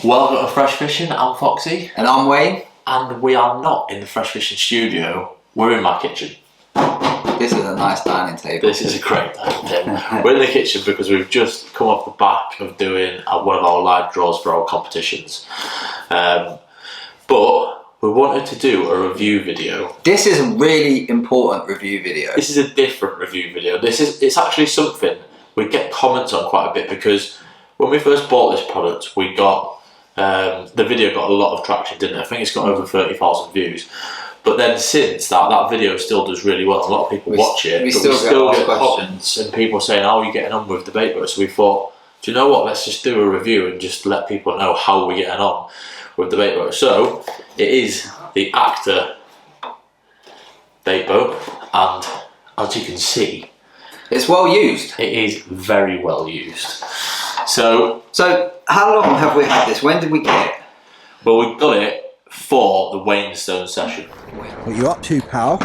Welcome to Fresh Fishing. I'm Foxy. And I'm Wayne. And we are not in the Fresh Fishing studio, we're in my kitchen. This is a nice dining table. This is a great dining table. We're in the kitchen because we've just come off the back of doing one of our live draws for our competitions. But we wanted to do a review video. This is a really important review video. This is a different review video. It's actually something we get comments on quite a bit, because when we first bought this product, we got the video got a lot of traction, didn't it? I think it's got over 30,000 views. But then since that video still does really well. A lot of people watch it. We still get comments and people saying, "How are you getting on with the bait boat?" So we thought, do you know what? Let's just do a review and just let people know how we're getting on with the bait boat. So it is the Actor bait boat, and as you can see, it's well used. It is very well used. So how long have we had this? When did we get it? Well, we got it for the Wayne Stone session. What you up to, pal?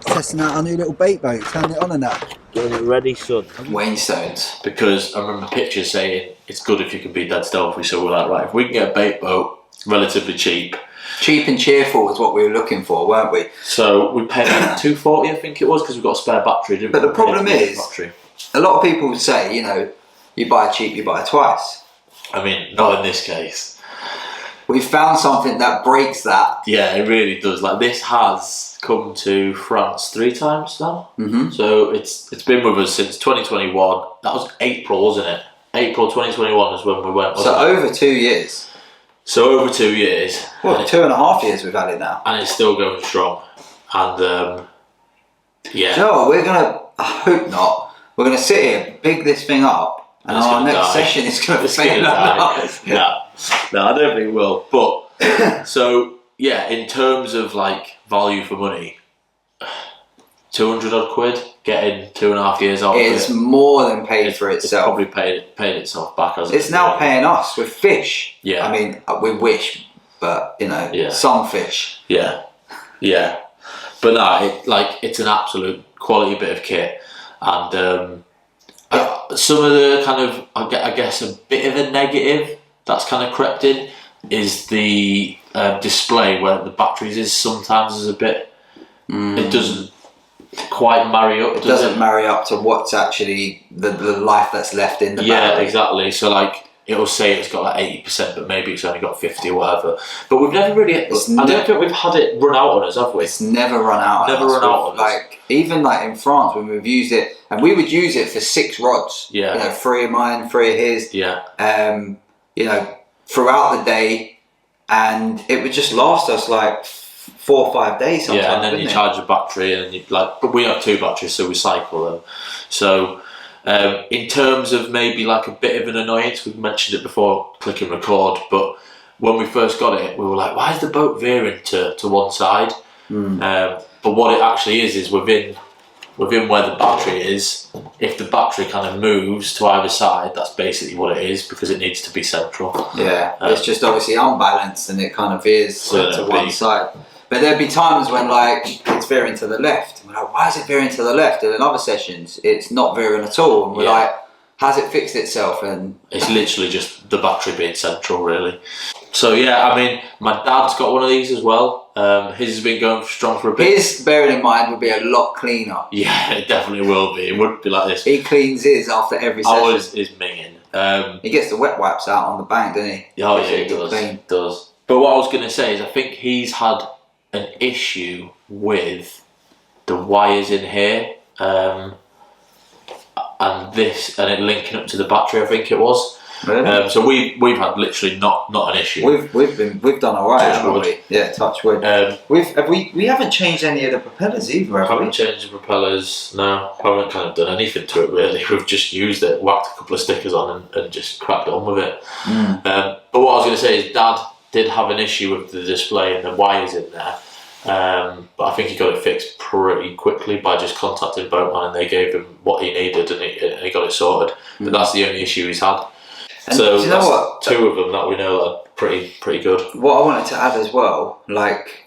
Testing out our new little bait boat, turning it on and that. Getting it ready, son. Wayne Stones. Because I remember pictures saying it's good if you can be dead stealthy, so we're like, right, if we can get a bait boat relatively cheap. Cheap and cheerful is what we were looking for, weren't we? So we paid $240, I think it was, because we got a spare battery, didn't we? But the problem is, a lot of people would say, you know, you buy cheap, you buy twice. I mean, not in this case. We found something that breaks that. Yeah, it really does. Like, this has come to France 3 times now. Mm-hmm. So it's been with us since 2021. That was April, wasn't it? April 2021 is when we went. So over 2 years. So over 2 years. Well, 2.5 years we've had it now. And it's still going strong. And yeah. Do you know what? We're gonna, I hope not, we're gonna sit here, big this thing up, and our next session is gonna fail. No, I don't think it will. But so yeah, in terms of like value for money, 200 odd quid, getting 2.5 years out of it. It's more than paid for itself. It's probably paid itself back. It's now paying us with fish. Yeah. I mean, we wish, but you know, some fish. Yeah. Yeah. But no, it's an absolute quality bit of kit, and some of the kind of, I guess, a bit of a negative that's kind of crept in is the display where the batteries is sometimes is a bit. It doesn't quite marry up. It doesn't marry up to what's actually the life that's left in the battery. Yeah, exactly. So like, it'll say it's got like 80%, but maybe it's only got 50 or whatever. But we've never really. I don't think we've had it run out on us, have we? It's never run out. Never run out on us. Like, even like in France when we've used it, and we would use it for 6 rods. Yeah. You know, 3 of mine, 3 of his. Yeah. You know, throughout the day, and it would just last us like 4 or 5 days sometimes. Yeah, and then you charge the battery, and you but we have 2 batteries, so we cycle them. So in terms of maybe like a bit of an annoyance, we've mentioned it before, clicking record, but when we first got it, we were like, why is the boat veering to one side? But what it actually is within where the battery is, if the battery kind of moves to either side, that's basically what it is, because it needs to be central. Yeah, it's just obviously unbalanced and it kind of veers to one side. But there'd be times when like it's veering to the left, and we're like, why is it veering to the left? And in other sessions, it's not veering at all, and we're like, has it fixed itself? And it's literally just the battery being central, really. So yeah, I mean, my dad's got one of these as well. His has been going strong for a bit. His, bearing in mind, would be a lot cleaner. Yeah, it definitely will be. It wouldn't be like this. He cleans his after every session. Ours is minging. He gets the wet wipes out on the bank, doesn't he? Oh yeah, he does. But what I was going to say is, I think he's had an issue with the wires in here, and it linking up to the battery, I think it was. Really? So we've had literally not an issue. We've done alright, haven't we? Yeah, touch wood. We haven't changed any of the propellers either, have we? Haven't changed the propellers. No, haven't kind of done anything to it really. We've just used it, whacked a couple of stickers on, and just cracked on with it. But what I was going to say is, Dad did have an issue with the display and the wires in there. But I think he got it fixed pretty quickly by just contacting Boatman, and they gave him what he needed, and he got it sorted. But that's the only issue he's had. And so do you know what? 2 of them that we know are pretty good. What I wanted to add as well, like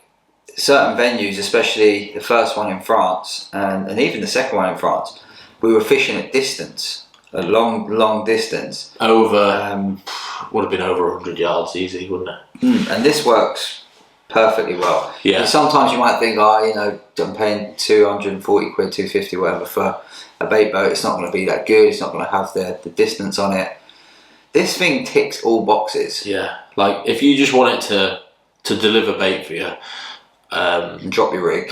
certain venues, especially the first one in France and even the second one in France, we were fishing at distance, a long distance. Over, would have been over 100 yards easy, wouldn't it? And this works perfectly well. Yeah. And sometimes you might think, oh, you know, I'm paying 240 quid, 250, whatever for a bait boat. It's not going to be that good. It's not going to have the distance on it. This thing ticks all boxes. Yeah. Like if you just want it to deliver bait for you, and drop your rig.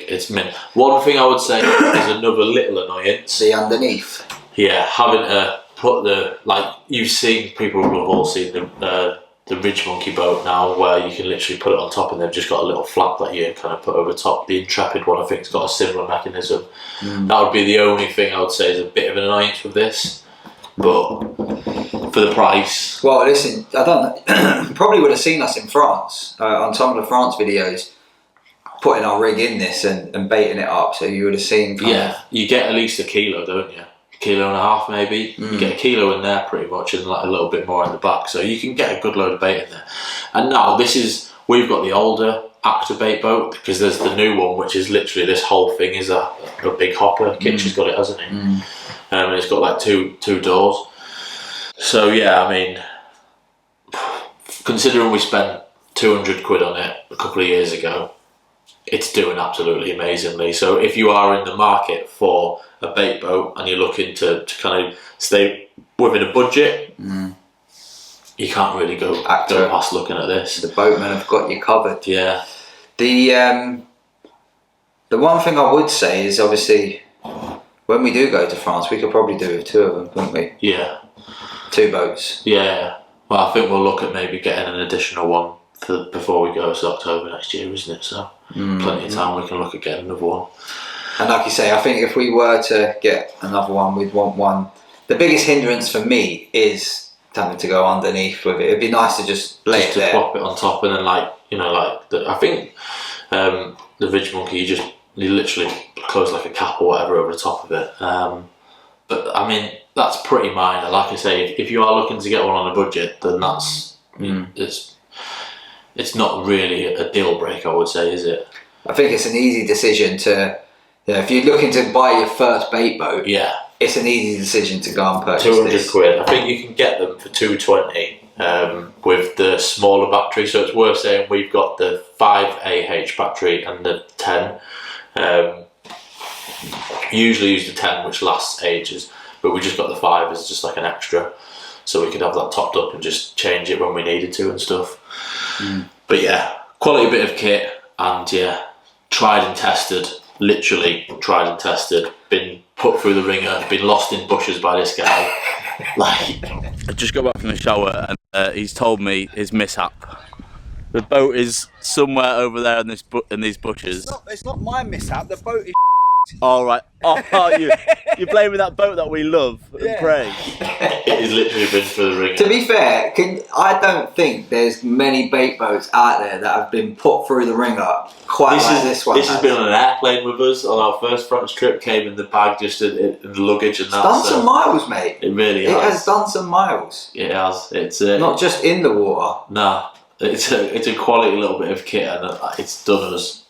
It's mint. One thing I would say is another little annoyance. The underneath. Yeah, having to put like you've seen, people will have all seen the Ridge Monkey boat now, where you can literally put it on top and they've just got a little flap that you kind of put over top. The Intrepid one, I think, has got a similar mechanism. That would be the only thing I would say is a bit of an annoyance with this, but for the price. Well, listen, I don't. Probably would have seen us in France on some of the France videos, putting our rig in this and baiting it up. So you would have seen. You get at least a kilo, don't you? Kilo and a half maybe. You get a kilo in there pretty much, and like a little bit more in the back, so you can get a good load of bait in there. And now we've got the older Actor bait boat, because there's the new one which is literally this whole thing is a big hopper. Kitch has got it, hasn't he? And it's got like two doors. So yeah, I mean, considering we spent 200 quid on it a couple of years ago, it's doing absolutely amazingly. So if you are in the market for a bait boat and you're looking to kind of stay within a budget, you can't really go past looking at this. The Boatmen have got you covered. Yeah. The one thing I would say is, obviously, when we do go to France, we could probably do with 2 of them, couldn't we? Yeah. 2 boats. Yeah. Well, I think we'll look at maybe getting an additional one before we go. It's October next year, isn't it? So plenty of time, we can look at getting another one. And like you say, I think if we were to get another one, we'd want one. The biggest hindrance for me is having to go underneath with it. It'd be nice to just lay it there. Plop it on top, and then I think the Ridge Monkey, you literally close like a cap or whatever over the top of it. But I mean, that's pretty minor. Like I say, if you are looking to get one on a budget, then that's it's not really a deal breaker, I would say, is it? I think it's an easy decision to, if you're looking to buy your first bait boat, it's an easy decision to go and purchase 200 quid. I think you can get them for 220 with the smaller battery. So it's worth saying we've got the 5AH battery and the 10. Usually use the 10, which lasts ages, but we just got the 5 as just like an extra, so we could have that topped up and just change it when we needed to and stuff. But yeah, quality bit of kit, and yeah, tried and tested, literally tried and tested, been put through the ringer, been lost in bushes by this guy. I just got back from the shower and he's told me his mishap. The boat is somewhere over there in these bushes. It's not my mishap. The boat is. All right. Oh, you're blaming that boat that we love and praise. It has literally been through the ringer. To be fair, I don't think there's many bait boats out there that have been put through the ringer this one. This has been on an airplane with us on our first France trip. Came in the bag, just in the luggage, and it's done some miles, mate. It really has. It has done some miles. It has. It's not just in the water. Nah, it's a quality little bit of kit, and it's done us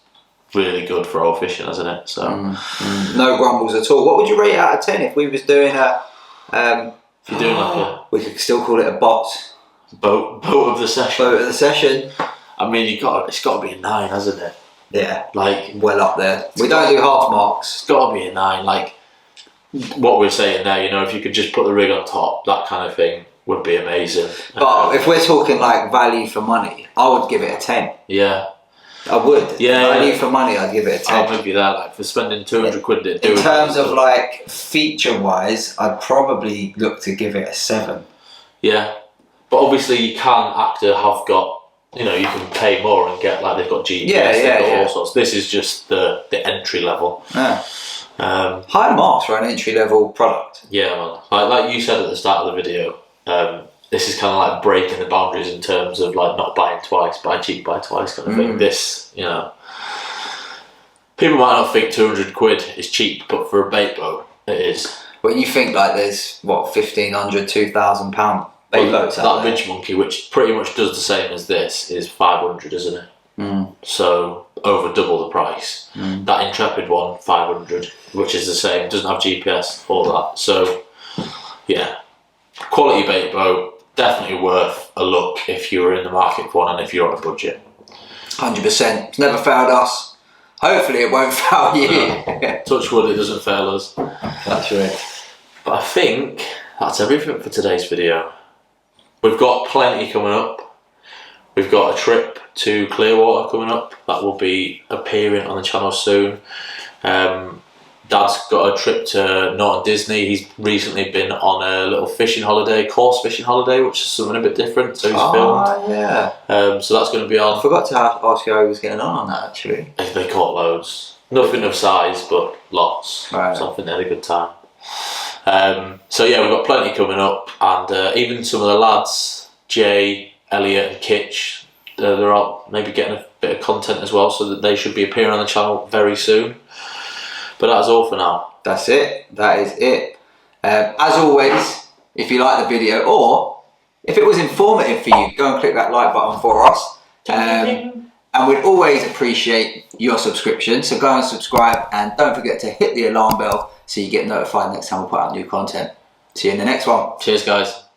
really good for our fishing, hasn't it? So no grumbles at all. What would you rate it out of 10 if we was doing a? If you're doing like we could still call it a boat of the session. Boat of the session. I mean, it's got to be a 9, hasn't it? Yeah, like well up there. We don't do half marks. It's got to be a 9. Like what we're saying there, if you could just put the rig on top, that kind of thing would be amazing. But if we're talking like value for money, I would give it a 10. Yeah. I would. Yeah. Value for money, I'd give it a 10. I'll maybe that, like for spending 200 quid. In terms of like feature wise, I'd probably look to give it a 7. Yeah. But obviously you can have got, you can pay more and get, like, they've got GPS, they've got all sorts. This is just the entry level. Yeah. High marks for an entry level product. Yeah, man. Like you said at the start of the video, this is kind of like breaking the boundaries in terms of like not buying twice, buy cheap, buy twice kind of thing. This, you know, people might not think 200 quid is cheap, but for a bait boat, it is. But you think like there's what, £1,500, £2,000 bait boats out that there? Ridge Monkey, which pretty much does the same as this, is 500, isn't it? So over double the price. That Intrepid one, 500, which is the same, doesn't have GPS, all that. So yeah, quality bait boat, definitely worth a look if you're in the market for one and if you're on a budget. 100%. It's never failed us. Hopefully it won't fail you. No. Touch wood, it doesn't fail us. That's right. But I think that's everything for today's video. We've got plenty coming up. We've got a trip to Clearwater coming up that will be appearing on the channel soon. Dad's got a trip to Norton Disney. He's recently been on a little fishing holiday, course fishing holiday, which is something a bit different. So he's filmed. Yeah. So that's going to be on. I forgot to ask you how he was getting on that actually. They caught loads. Nothing of size, but lots. Right. So I think they had a good time. So yeah, we've got plenty coming up, and even some of the lads, Jay, Elliot and Kitch, they're out maybe getting a bit of content as well, so that they should be appearing on the channel very soon. But that's all for now. That's it. That is it. As always, if you like the video, or if it was informative for you, go and click that like button for us. And we'd always appreciate your subscription, so go and subscribe, and don't forget to hit the alarm bell so you get notified next time we put out new content. See you in the next one. Cheers, guys.